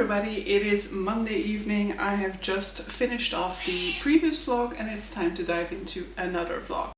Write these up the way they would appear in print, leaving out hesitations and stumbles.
everybody, it is Monday evening. I have just finished off the previous vlog and it's time to dive into another vlog.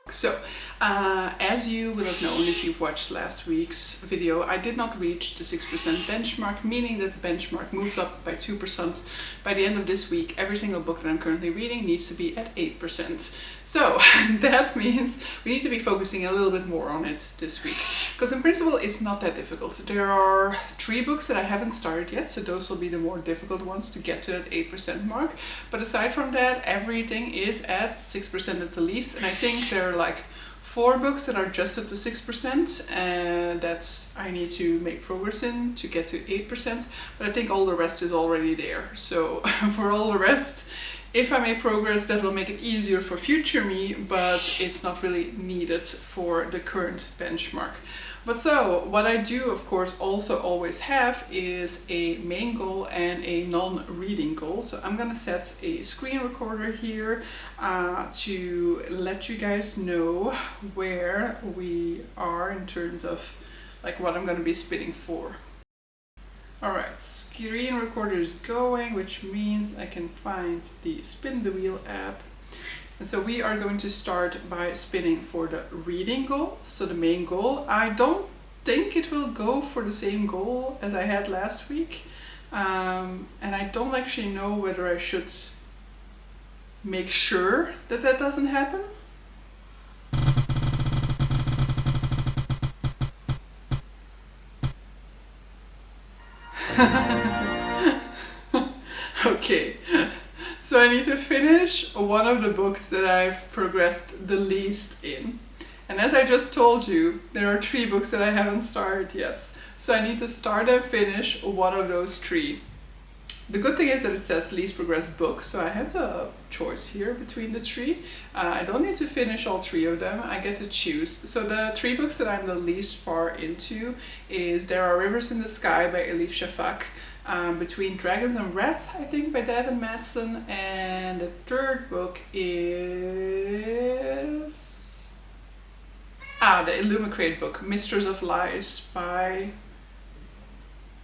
So, as you will have known if you've watched last week's video, I did not reach the 6% benchmark, meaning that the benchmark moves up by 2%. By the end of this week, every single book that I'm currently reading needs to be at 8%. So that means we need to be focusing a little bit more on it this week. Because in principle, it's not that difficult. There are 3 books that I haven't started yet, so those will be the more difficult ones to get to that 8% mark. But aside from that, everything is at 6% at the least, and I think there are like 4 books that are just at the 6%, and that's I need to make progress in to get to 8%, but I think all the rest is already there. So for all the rest, if I make progress, that will make it easier for future me, but it's not really needed for the current benchmark. But so, what I do, of course, also always have is a main goal and a non-reading goal. So I'm gonna set a screen recorder here to let you guys know where we are in terms of like what I'm gonna be spinning for. Alright, screen recorder is going, which means I can find the spin the wheel app. And so we are going to start by spinning for the reading goal, so the main goal. I don't think it will go for the same goal as I had last week. And I don't actually know whether I should make sure that that doesn't happen. Okay. So I need to finish one of the books that I've progressed the least in. And as I just told you, there are 3 books that I haven't started yet. So I need to start and finish one of those 3. The good thing is that it says least progressed book, so I have the choice here between the 3. I don't need to finish all 3 of them, I get to choose. So the 3 books that I'm the least far into is There Are Rivers in the Sky by Elif Shafak, Between Dragons and Wrath, I think, by Devin Madsen, and the 3rd book is the Illumicrate book, Mistress of Lies by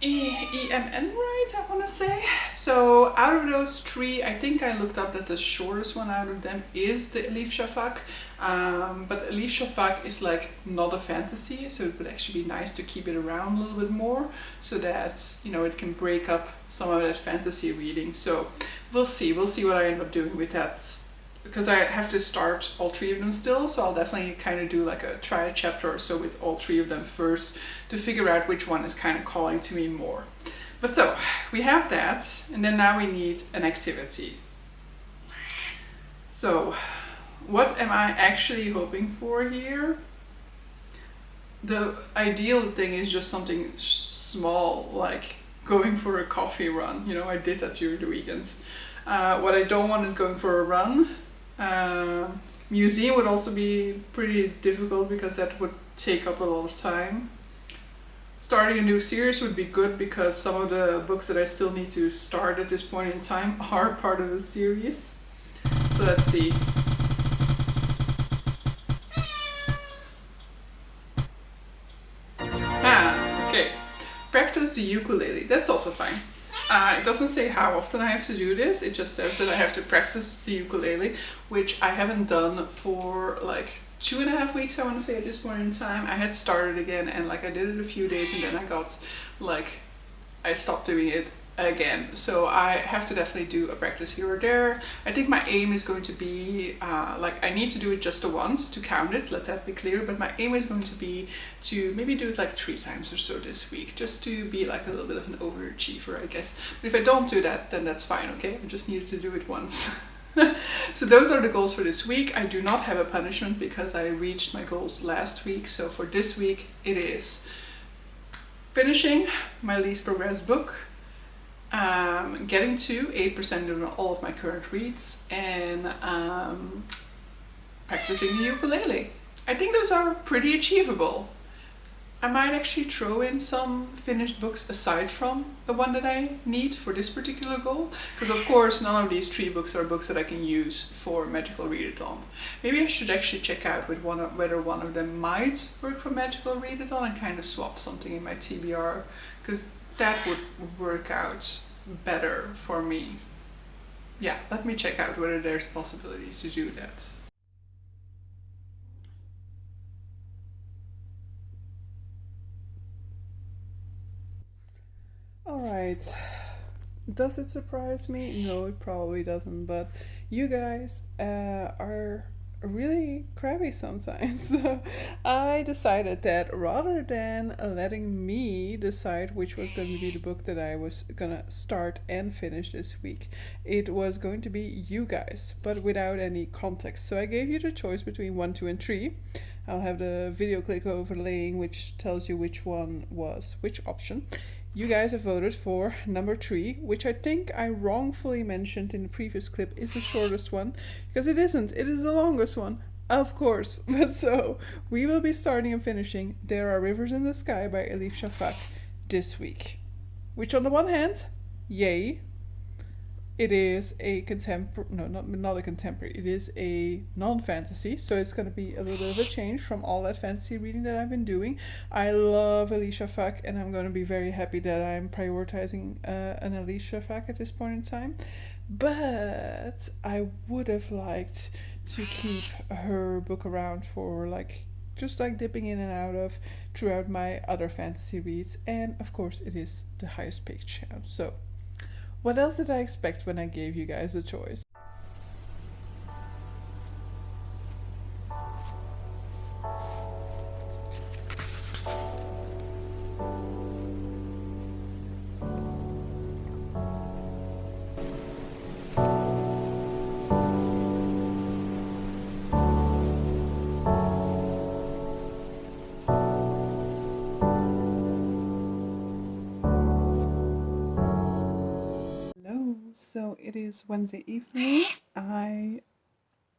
EMN, right, I want to say. So out of those 3, I think I looked up that the shortest one out of them is the Elif Shafak. But Elif Shafak is like not a fantasy, so it would actually be nice to keep it around a little bit more so that, you know, it can break up some of that fantasy reading. So we'll see what I end up doing with that, because I have to start all 3 of them still, so I'll definitely kind of do like try a chapter or so with all 3 of them first to figure out which one is kind of calling to me more. But so we have that, and then now we need an activity. So what am I actually hoping for here? The ideal thing is just something small, like going for a coffee run. You know, I did that during the weekends. What I don't want is going for a run. Museum would also be pretty difficult because that would take up a lot of time. Starting a new series would be good because some of the books that I still need to start at this point in time are part of the series. So let's see. Okay. Practice the ukulele. That's also fine. It doesn't say how often I have to do this, it just says that I have to practice the ukulele, which I haven't done for like 2.5 weeks, I want to say, at this point in time. I had started again and like I did it a few days and then I stopped doing it again. So I have to definitely do a practice here or there. I think my aim is going to be, I need to do it just the once to count it, let that be clear, but my aim is going to be to maybe do it like 3 times or so this week, just to be like a little bit of an overachiever, I guess. But if I don't do that, then that's fine, okay? I just needed to do it once. So those are the goals for this week. I do not have a punishment because I reached my goals last week. So for this week, it is finishing my least progressed book, getting to 8% in all of my current reads, and practicing the ukulele. I think those are pretty achievable. I might actually throw in some finished books aside from the one that I need for this particular goal, because of course none of these 3 books are books that I can use for Magical Readathon. Maybe I should actually check out with whether one of them might work for Magical Readathon and kind of swap something in my TBR, because that would work out better for me. Yeah, let me check out whether there's a possibility to do that. Alright, does it surprise me? No, it probably doesn't, but you guys are really crabby sometimes. So I decided that rather than letting me decide which was going to be the book that I was gonna start and finish this week, it was going to be you guys, but without any context. So I gave you the choice between 1, 2, and 3. I'll have the video click overlaying, which tells you which one was which option. You guys have voted for number 3, which I think I wrongfully mentioned in the previous clip is the shortest one, because it isn't. It is the longest one, of course. But so, we will be starting and finishing There Are Rivers in the Sky by Elif Shafak this week. Which on the one hand, yay, it is a contemporary, no, not a contemporary, it is a non-fantasy, so it's going to be a little bit of a change from all that fantasy reading that I've been doing. I love Alicia Fack, and I'm going to be very happy that I'm prioritizing an Alicia Fack at this point in time. But I would have liked to keep her book around for just dipping in and out of throughout my other fantasy reads, and of course it is the highest paid chance. So what else did I expect when I gave you guys a choice? So it is Wednesday evening. I,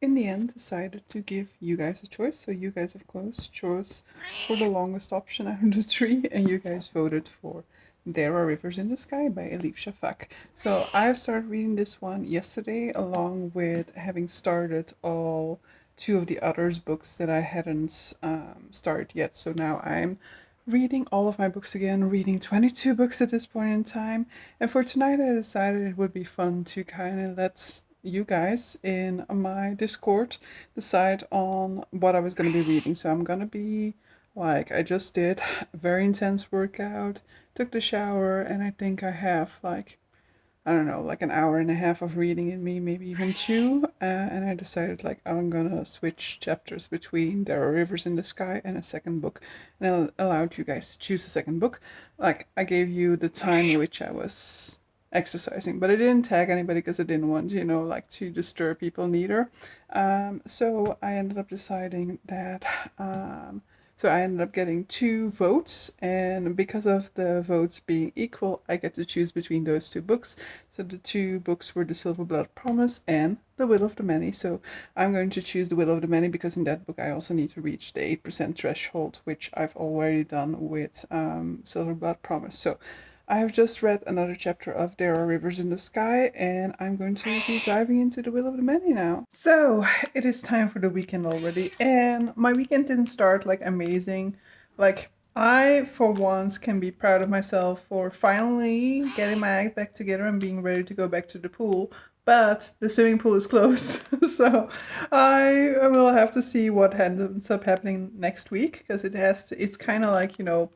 in the end, decided to give you guys a choice. So you guys, of course, chose for the longest option out of the 3, and you guys voted for There Are Rivers in the Sky by Elif Shafak. So I've started reading this one yesterday, along with having started all 2 of the others books that I hadn't started yet. So now I'm reading all of my books again, reading 22 books at this point in time. And for tonight, I decided it would be fun to kind of let you guys in my Discord decide on what I was going to be reading. So I'm going to be I just did a very intense workout, took the shower, and I think I have I don't know, an hour and a half of reading in me, maybe even 2. And I decided I'm gonna switch chapters between There Are Rivers in the Sky and a second book. And I allowed you guys to choose the second book. I gave you the time in which I was exercising, but I didn't tag anybody because I didn't want, to disturb people neither. So I ended up deciding that so I ended up getting 2 votes, and because of the votes being equal, I get to choose between those 2 books. So the 2 books were The Silver Blood Promise and The Will of the Many. So I'm going to choose The Will of the Many because in that book I also need to reach the 8% threshold, which I've already done with Silver Blood Promise. So I have just read another chapter of There Are Rivers in the Sky, and I'm going to be diving into The Will of the Many now. So, it is time for the weekend already, and my weekend didn't start amazing. I, for once, can be proud of myself for finally getting my act back together and being ready to go back to the pool. But the swimming pool is closed, so I will have to see what ends up happening next week, because it's kind of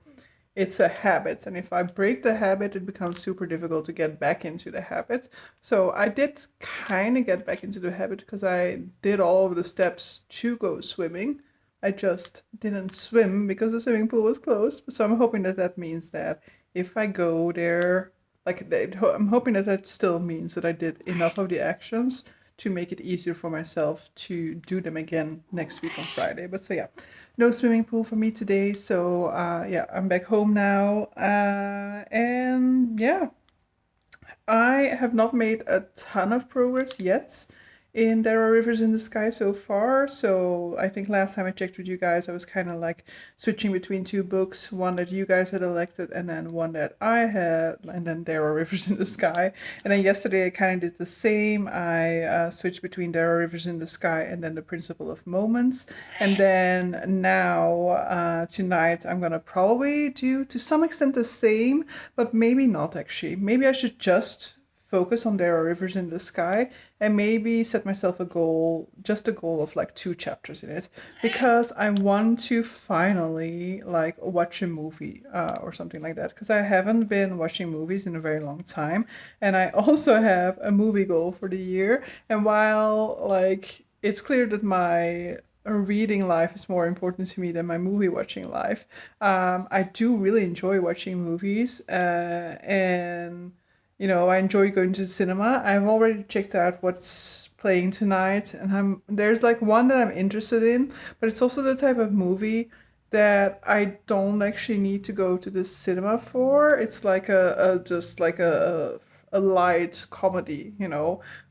it's a habit, and if I break the habit, it becomes super difficult to get back into the habit. So I did kind of get back into the habit because I did all of the steps to go swimming. I just didn't swim because the swimming pool was closed. So I'm hoping that means that if I go there, I'm hoping that still means that I did enough of the actions to make it easier for myself to do them again next week on Friday. But so yeah, no swimming pool for me today. So yeah, I'm back home now. And yeah, I have not made a ton of progress yet in There Are Rivers in the Sky so far. So I think last time I checked with you guys, I was kind of like switching between two books, one that you guys had elected and then one that I had, and then There Are Rivers in the Sky. And then yesterday I kind of did the same. I switched between There Are Rivers in the Sky and then The Principle of Moments. And then now, tonight, I'm gonna probably do to some extent the same, but maybe not actually. Maybe I should just focus on There Are Rivers in the Sky and maybe set myself a goal, just a goal of like 2 chapters in it, because I want to finally like watch a movie or something like that, because I haven't been watching movies in a very long time, and I also have a movie goal for the year. And while like it's clear that my reading life is more important to me than my movie watching life, I do really enjoy watching movies, and I enjoy going to the cinema. I've already checked out what's playing tonight, and there's like one that I'm interested in, but it's also the type of movie that I don't actually need to go to the cinema for. It's like a just like a light comedy,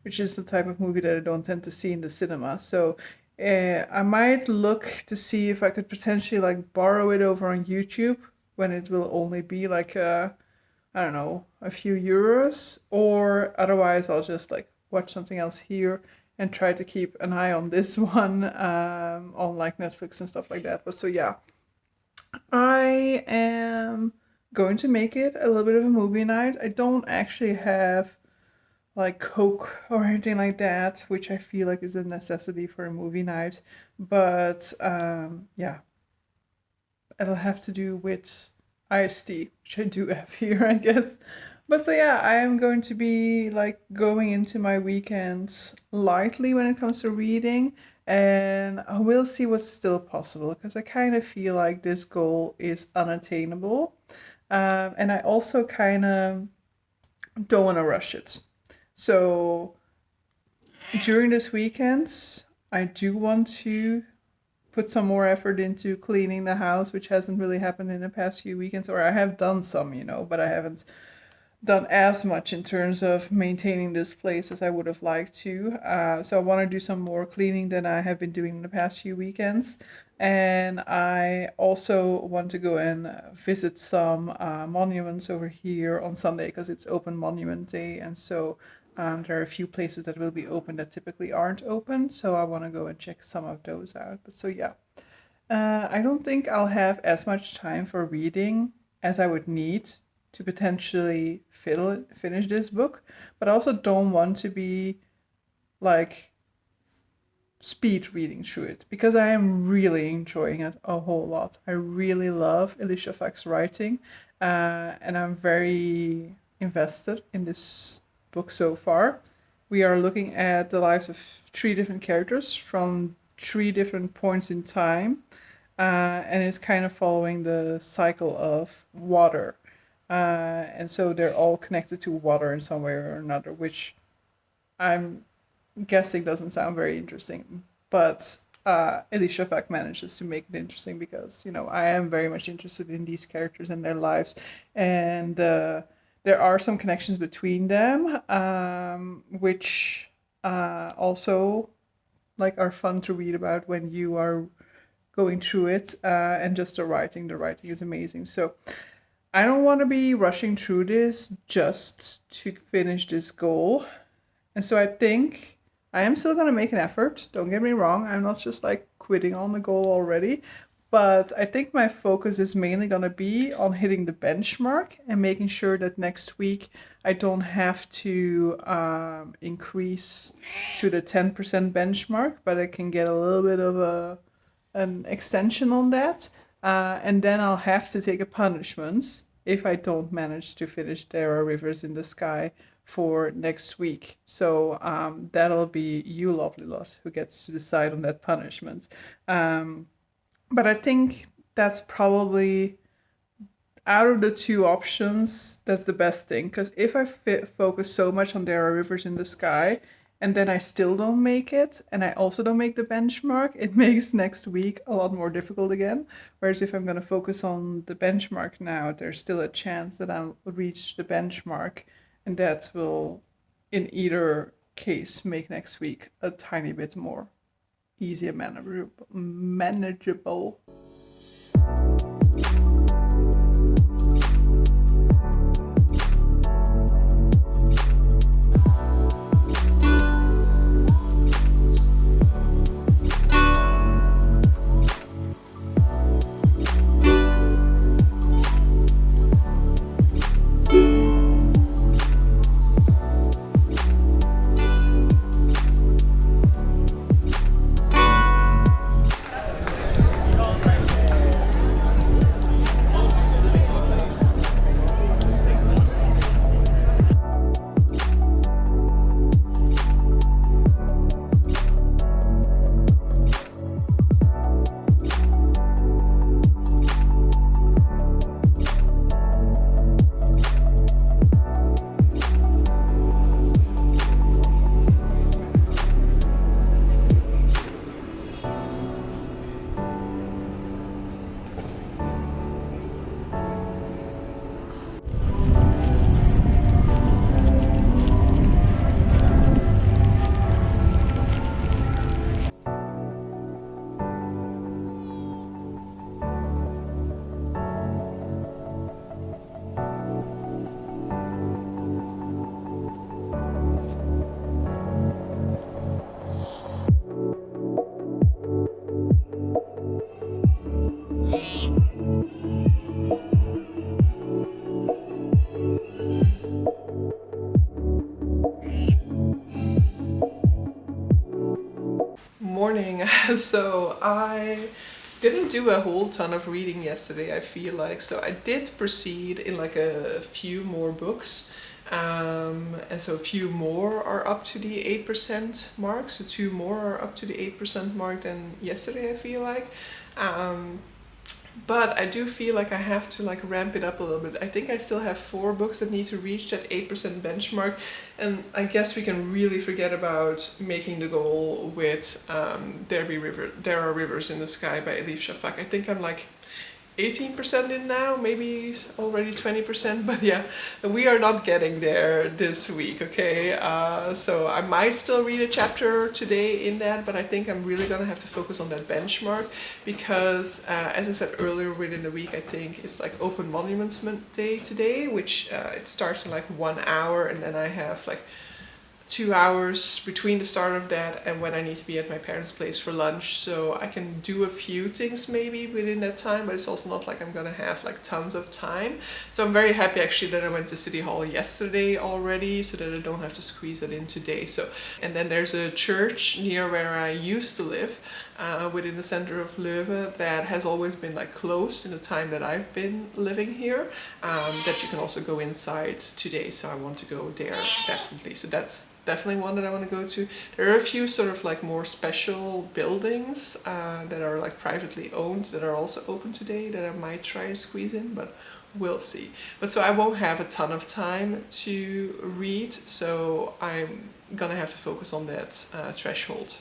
which is the type of movie that I don't tend to see in the cinema. So I might look to see if I could potentially like borrow it over on YouTube when it will only be like I don't know, a few euros, or otherwise I'll just like watch something else here and try to keep an eye on this one on like Netflix and stuff like that. But so yeah, I am going to make it a little bit of a movie night. I don't actually have like Coke or anything like that, which I feel like is a necessity for a movie night. But yeah, it'll have to do with IST, which I do have here, I guess. But so yeah, I am going to be like going into my weekends lightly when it comes to reading, and I will see what's still possible because I kind of feel like this goal is unattainable. And I also kind of don't want to rush it. So during this weekend, I do want to put some more effort into cleaning the house, which hasn't really happened in the past few weekends. Or I have done some, but I haven't done as much in terms of maintaining this place as I would have liked to. So I want to do some more cleaning than I have been doing in the past few weekends. And I also want to go and visit some monuments over here on Sunday because it's Open Monument Day. And so there are a few places that will be open that typically aren't open. So I want to go and check some of those out. But so yeah, I don't think I'll have as much time for reading as I would need to potentially finish this book, but I also don't want to be like speed reading through it because I am really enjoying it a whole lot. I really love Alicia Fack's writing, and I'm very invested in this book so far. We are looking at the lives of 3 different characters from 3 different points in time, and it's kind of following the cycle of water. And so they're all connected to water in some way or another, which I'm guessing doesn't sound very interesting. But Alicia Fack manages to make it interesting because, I am very much interested in these characters and their lives. And there are some connections between them, which also like are fun to read about when you are going through it. And just the writing is amazing. So I don't want to be rushing through this just to finish this goal. And so I think I am still going to make an effort. Don't get me wrong. I'm not just like quitting on the goal already. But I think my focus is mainly going to be on hitting the benchmark and making sure that next week I don't have to increase to the 10% benchmark, but I can get a little bit of an extension on that. And then I'll have to take a punishment if I don't manage to finish There Are Rivers in the Sky for next week. So that'll be you, lovely lot, who gets to decide on that punishment. But I think that's probably out of the 2 options, that's the best thing. Because if I focus so much on There Are Rivers in the Sky, and then I still don't make it, and I also don't make the benchmark, it makes next week a lot more difficult again. Whereas if I'm going to focus on the benchmark now, there's still a chance that I'll reach the benchmark, and that will, in either case make next week a tiny bit more easy and manageable. Morning. So I didn't do a whole ton of reading yesterday, I feel like, so I did proceed in like a few more books, and so a few more are up to the 8% mark, so 2 more are up to the 8% mark than yesterday, I feel like. But I do feel like I have to like ramp it up a little bit. I think I still have 4 books that need to reach that 8% benchmark, and I guess we can really forget about making the goal with There Are Rivers in the Sky by Elif Shafak. I think I'm like 18% in now, maybe already 20%, but yeah, we are not getting there this week, okay? So I might still read a chapter today in that, but I think I'm really gonna have to focus on that benchmark because, as I said earlier within the week, I think it's like Open Monuments Day today, which it starts in like 1 hour, and then I have like 2 hours between the start of that and when I need to be at my parents' place for lunch, so I can do a few things maybe within that time, but it's also not like I'm gonna have like tons of time. So I'm very happy actually that I went to City Hall yesterday already, so that I don't have to squeeze it in today. So, and then there's a church near where I used to live, within the center of Leuven, that has always been like closed in the time that I've been living here, that you can also go inside today, so I want to go there definitely. So that's definitely one that I want to go to. There are a few sort of like more special buildings that are like privately owned that are also open today that I might try to squeeze in, but we'll see. But so I won't have a ton of time to read, so I'm gonna have to focus on that threshold.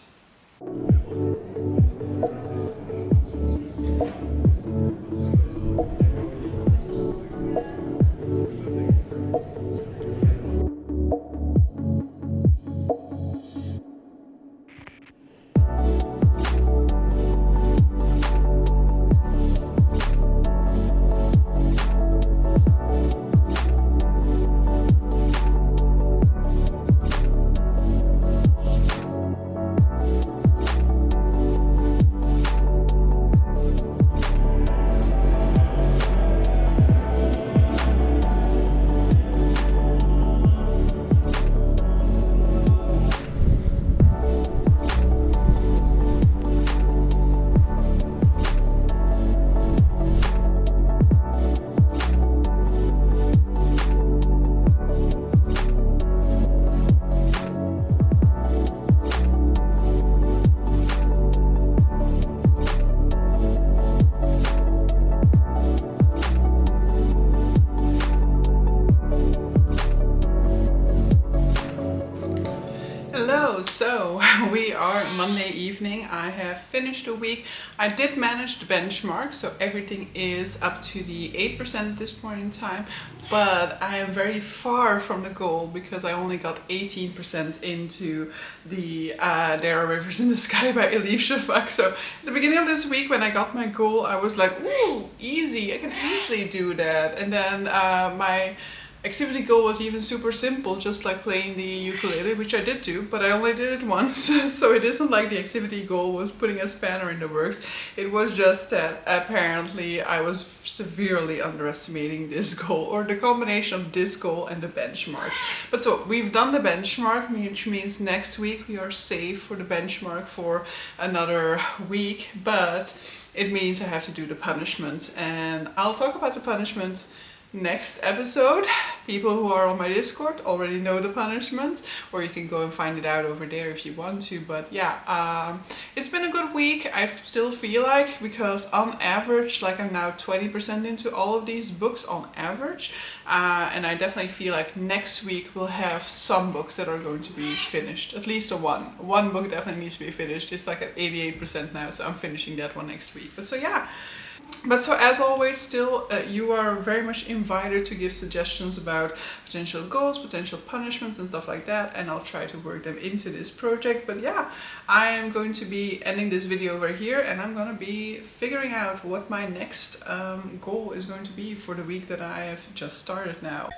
Monday evening. I have finished the week. I did manage the benchmark, so everything is up to the 8% at this point in time, but I am very far from the goal because I only got 18% into the There Are Rivers in the Sky by Elif Shafak. So at the beginning of this week when I got my goal, I was like, ooh, easy, I can easily do that. And then my activity goal was even super simple, just like playing the ukulele, which I did do, but I only did it once. So it isn't like the activity goal was putting a spanner in the works. It was just that apparently I was severely underestimating this goal, or the combination of this goal and the benchmark. But so we've done the benchmark, which means next week we are safe for the benchmark for another week, but it means I have to do the punishment, and I'll talk about the punishment next episode. People who are on my Discord already know the punishment, or you can go and find it out over there if you want to. But yeah, it's been a good week. I still feel like, because on average, like I'm now 20% into all of these books on average, and I definitely feel like next week we'll have some books that are going to be finished. At least one book definitely needs to be finished. It's like at 88% now, so I'm finishing that one next week. But so yeah. But so as always, still, you are very much invited to give suggestions about potential goals, potential punishments and stuff like that, and I'll try to work them into this project. But yeah, I am going to be ending this video over here, and I'm going to be figuring out what my next goal is going to be for the week that I have just started now.